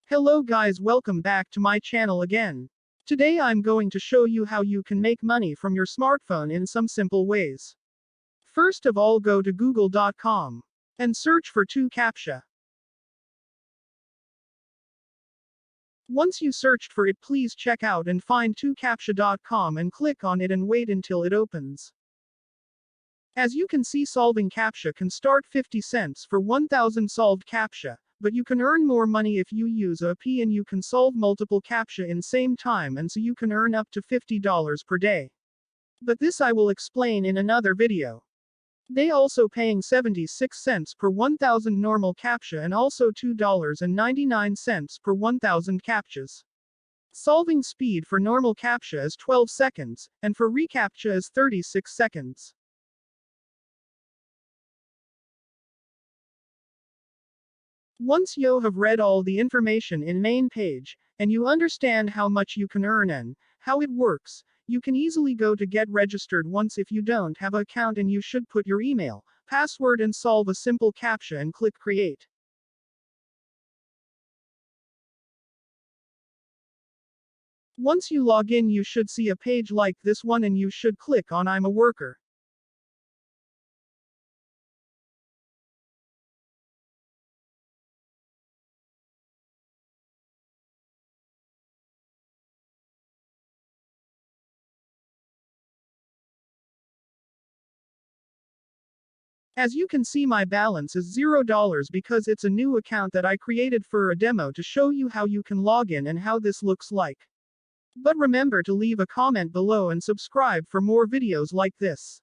Hello guys, welcome back to my channel again. Today I'm going to show you how you can make money from your smartphone in some simple ways. First of all, go to google.com and search for captcha. Once you searched for it, please check out and find captcha.com and click on it and wait until it opens. As you can see, solving captcha can start 50 cents for 1000 solved captcha. But you can earn more money if you use a P and you can solve multiple captcha in same time, and so you can earn up to $50 per day. But this I will explain in another video. They also paying 76 cents per 1000 normal captcha and also $2.99 per 1000 captchas. Solving speed for normal captcha is 12 seconds, and for reCAPTCHA is 36 seconds. Once you have read all the information in main page, and you understand how much you can earn and how it works, you can easily go to get registered once if you don't have an account, and you should put your email, password and solve a simple captcha and click create. Once you log in, you should see a page like this one and you should click on I'm a worker. As you can see, my balance is $0 because it's a new account that I created for a demo to show you how you can log in and how this looks like. But remember to leave a comment below and subscribe for more videos like this.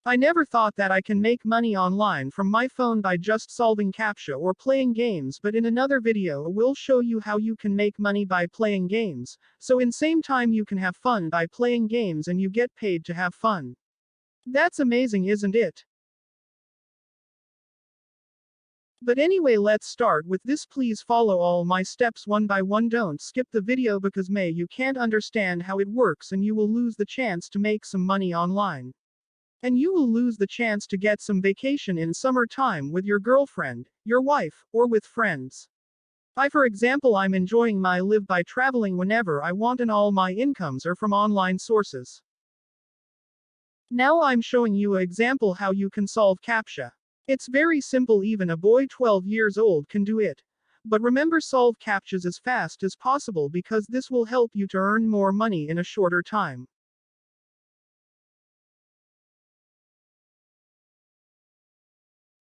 I never thought that I can make money online from my phone by just solving captcha or playing games, but in another video I will show you how you can make money by playing games, so in same time you can have fun by playing games and you get paid to have fun. That's amazing, isn't it? But anyway, let's start with this. Please follow all my steps one by one. Don't skip the video because you can't understand how it works and you will lose the chance to make some money online. And you will lose the chance to get some vacation in summertime with your girlfriend, your wife, or with friends. For example, I'm enjoying my life by traveling whenever I want and all my incomes are from online sources. Now I'm showing you an example how you can solve captcha. It's very simple, even a boy 12 years old can do it. But remember, solve captchas as fast as possible because this will help you to earn more money in a shorter time.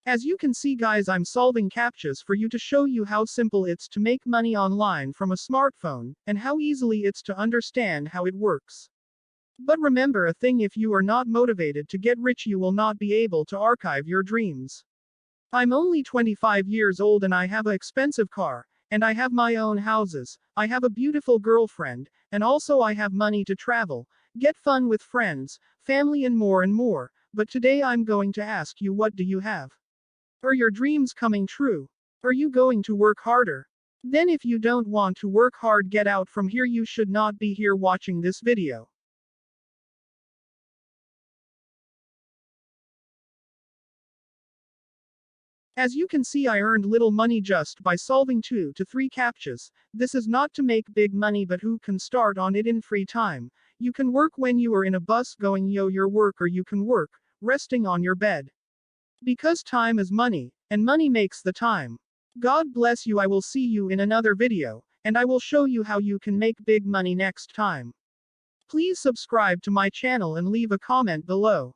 As you can see guys, I'm solving captchas for you to show you how simple it's to make money online from a smartphone, and how easily it's to understand how it works. But remember a thing, if you are not motivated to get rich, you will not be able to archive your dreams. I'm only 25 years old and I have an expensive car, and I have my own houses, I have a beautiful girlfriend, and also I have money to travel, get fun with friends, family and more. But today I'm going to ask you, what do you have? Are your dreams coming true? Are you going to work harder? Then if you don't want to work hard, get out from here. You should not be here watching this video. As you can see, I earned little money just by solving 2 to 3 captchas. This is not to make big money, but who can start on it in free time? You can work when you are in a bus going your work, or you can work resting on your bed. Because time is money, and money makes the time. God bless you. I will see you in another video, and I will show you how you can make big money next time. Please subscribe to my channel and leave a comment below.